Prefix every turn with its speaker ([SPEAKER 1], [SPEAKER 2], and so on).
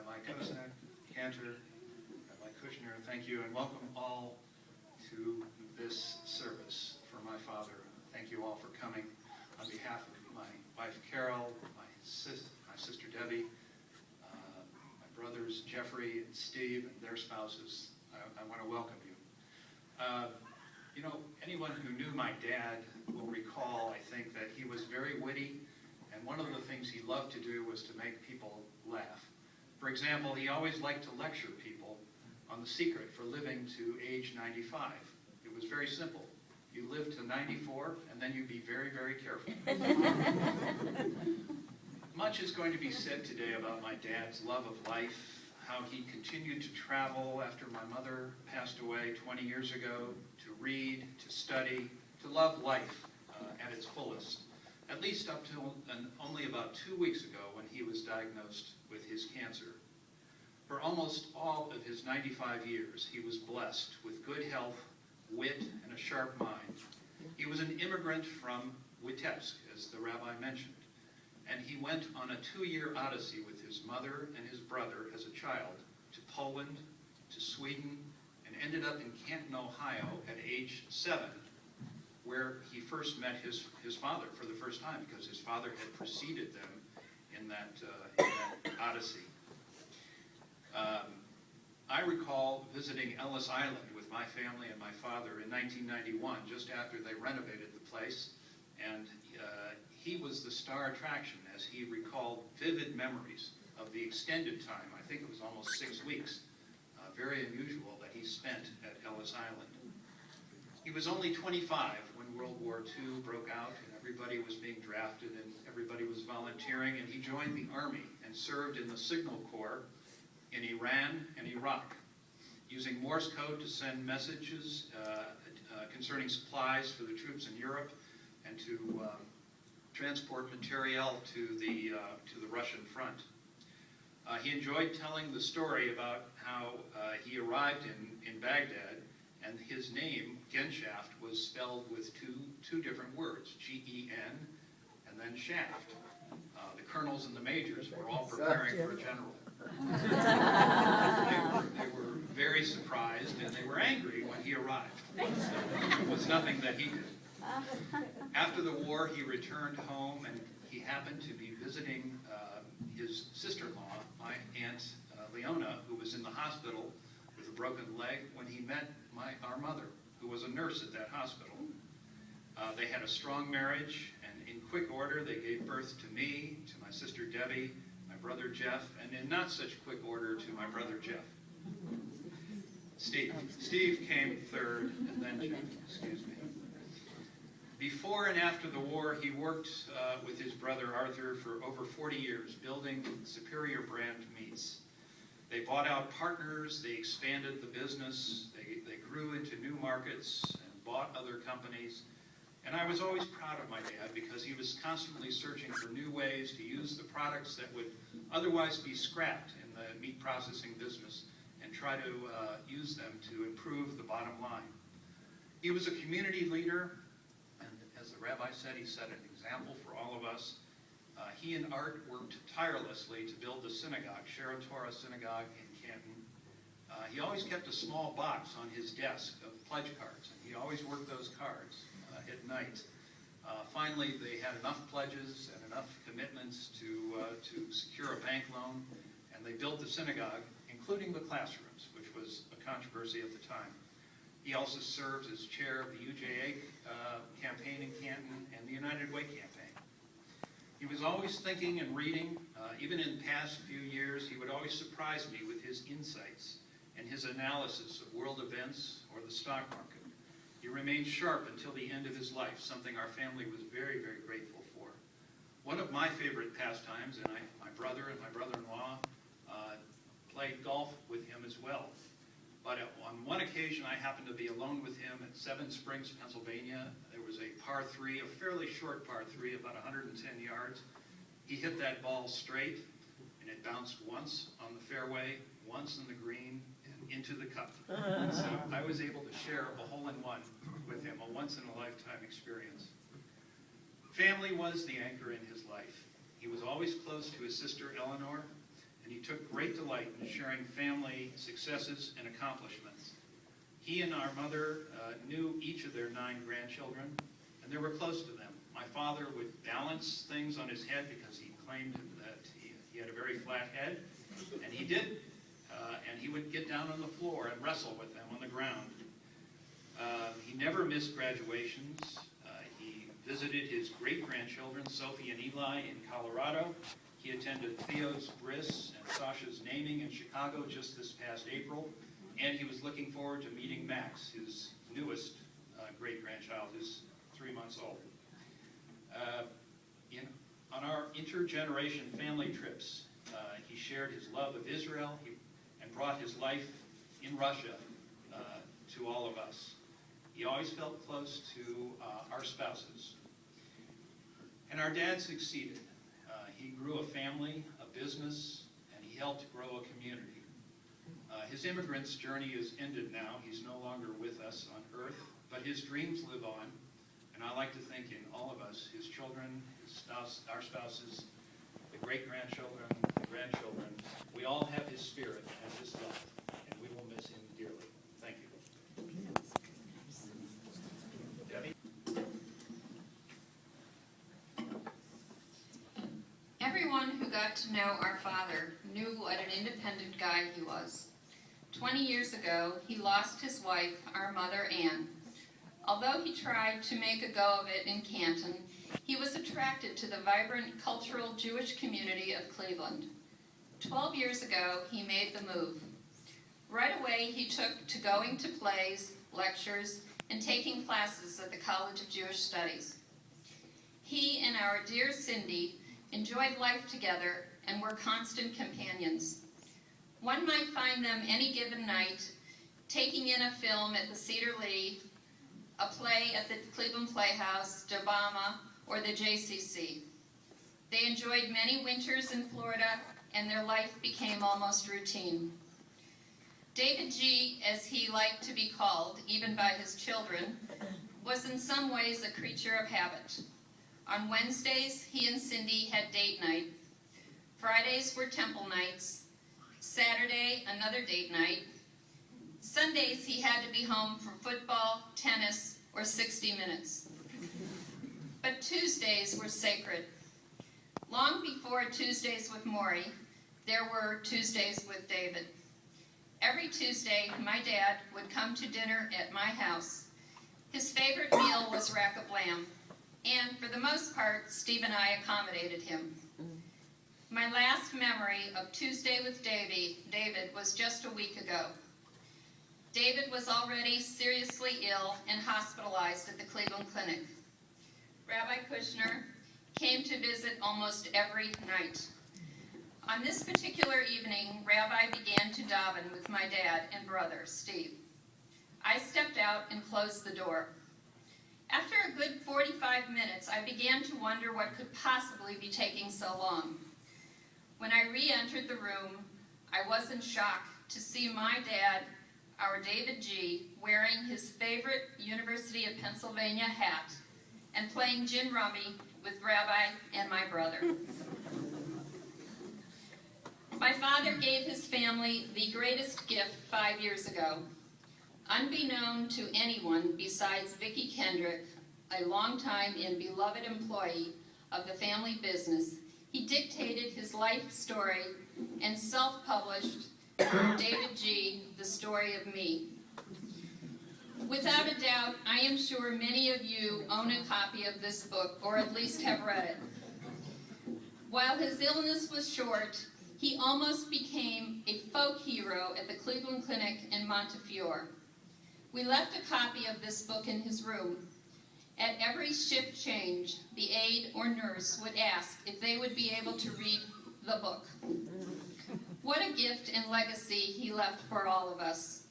[SPEAKER 1] Rabbi Kozak, Cantor, Rabbi Kushner, thank you, and welcome all to this service for my father. Thank you all for coming. On behalf of my wife Carol, my sister Debbie, my brothers Jeffrey and Steve and their spouses, I want to welcome you. You know, anyone who knew my dad will recall, I think, that he was very witty, and one of the things he loved to do was to make people laugh. For example, he always liked to lecture people on the secret for living to age 95. It was very simple. You live to 94, and then you be very, very careful. Much is going to be said today about my dad's love of life, how he continued to travel after my mother passed away 20 years ago, to read, to study, to love life at its fullest, at least up till only about 2 weeks ago when he was diagnosed with his cancer. For almost all of his 95 years, he was blessed with good health, wit, and a sharp mind. He was an immigrant from Witebsk, as the rabbi mentioned, and he went on a 2-year odyssey with his mother and his brother as a child to Poland, to Sweden, and ended up in Canton, Ohio at age 7, where he first met his father for the first time, because his father had preceded them in that odyssey. I recall visiting Ellis Island with my family and my father in 1991, just after they renovated the place, and he was the star attraction as he recalled vivid memories of the extended time. I think it was almost 6 weeks, very unusual that he spent at Ellis Island. He was only 25 when World War II broke out and everybody was being drafted and everybody was volunteering, and he joined the Army and served in the Signal Corps in Iran and Iraq, using Morse code to send messages concerning supplies for the troops in Europe and to transport materiel to the Russian front. He enjoyed telling the story about how he arrived in Baghdad, and his name, Genshaft, was spelled with two different words, G-E-N, and then shaft. The colonels and the majors were all preparing for a general. They were very surprised, and they were angry when he arrived. It was nothing that he did. After the war, he returned home, and he happened to be visiting his sister-in-law, my Aunt Leona, who was in the hospital with a broken leg, when he met our mother, who was a nurse at that hospital. They had a strong marriage, and in quick order, they gave birth to me, to my sister Debbie, my brother Jeff, and in not such quick order to my brother Jeff. Steve. Steve came third, and then Jeff, excuse me. Before and after the war, he worked with his brother Arthur for over 40 years, building Superior brand meats. They bought out partners, they expanded the business, they grew into new markets and bought other companies. And I was always proud of my dad because he was constantly searching for new ways to use the products that would otherwise be scrapped in the meat processing business and try to use them to improve the bottom line. He was a community leader, and as the rabbi said, he set an example for all of us. He and Art worked tirelessly to build the synagogue, Shera Torah Synagogue in Canton. He always kept a small box on his desk of pledge cards, and he always worked those cards at night. Finally, they had enough pledges and enough commitments to secure a bank loan, and they built the synagogue, including the classrooms, which was a controversy at the time. He also served as chair of the UJA campaign in Canton and the United Way campaign. He was always thinking and reading. Even in the past few years, he would always surprise me with his insights and his analysis of world events or the stock market. He remained sharp until the end of his life, something our family was very, very grateful for. One of my favorite pastimes, and my brother and my brother-in-law played golf with him as well. But on one occasion, I happened to be alone with him at Seven Springs, Pennsylvania. There was a par 3, a fairly short par 3, about 110 yards. He hit that ball straight, and it bounced once on the fairway, once on the green, and into the cup. So I was able to share a hole-in-one with him, a once-in-a-lifetime experience. Family was the anchor in his life. He was always close to his sister Eleanor, and and he took great delight in sharing family successes and accomplishments. He and our mother knew each of their 9 grandchildren, and they were close to them. My father would balance things on his head because he claimed that he had a very flat head, and he did. And he would get down on the floor and wrestle with them on the ground. He never missed graduations. He visited his great-grandchildren, Sophie and Eli, in Colorado. He attended Theo's bris and Sasha's naming in Chicago just this past April. And he was looking forward to meeting Max, his newest great-grandchild, who's 3 months old. On our intergeneration family trips, he shared his love of Israel and brought his life in Russia to all of us. He always felt close to our spouses. And our dad succeeded. He grew a family, a business, and he helped grow a community. His immigrant's journey is ended now. He's no longer with us on earth, but his dreams live on. And I like to think in all of us, his children, his spouse, our spouses, the great-grandchildren, the grandchildren, we all have his spirit and his love, and we will miss him dearly. Thank you. Debbie?
[SPEAKER 2] Everyone who got to know our father knew what an independent guy he was. 20 years ago, he lost his wife, our mother, Ann. Although he tried to make a go of it in Canton, he was attracted to the vibrant cultural Jewish community of Cleveland. 12 years ago, he made the move. Right away, he took to going to plays, lectures, and taking classes at the College of Jewish Studies. He and our dear Cindy enjoyed life together and were constant companions. One might find them any given night taking in a film at the Cedar Lee, a play at the Cleveland Playhouse, Dabama, or the JCC. They enjoyed many winters in Florida, and their life became almost routine. David G., as he liked to be called, even by his children, was in some ways a creature of habit. On Wednesdays, he and Cindy had date night. Fridays were temple nights. Saturday, another date night. Sundays, he had to be home for football, tennis, or 60 Minutes. But Tuesdays were sacred. Long before Tuesdays with Maury, there were Tuesdays with David. Every Tuesday, my dad would come to dinner at my house. His favorite meal was rack of lamb, and for the most part, Steve and I accommodated him. My last memory of Tuesday with David was just a week ago. David was already seriously ill and hospitalized at the Cleveland Clinic. Rabbi Kushner came to visit almost every night. On this particular evening, Rabbi began to daven with my dad and brother, Steve. I stepped out and closed the door. After a good 45 minutes, I began to wonder what could possibly be taking so long. When I re-entered the room, I was in shock to see my dad, our David G., wearing his favorite University of Pennsylvania hat and playing gin rummy with Rabbi and my brother. My father gave his family the greatest gift 5 years ago. Unbeknown to anyone besides Vicki Kendrick, a longtime and beloved employee of the family business, he dictated his life story and self-published David G., The Story of Me. Without a doubt, I am sure many of you own a copy of this book, or at least have read it. While his illness was short, he almost became a folk hero at the Cleveland Clinic in Montefiore. We left a copy of this book in his room. At every shift change, the aide or nurse would ask if they would be able to read the book. What a gift and legacy he left for all of us.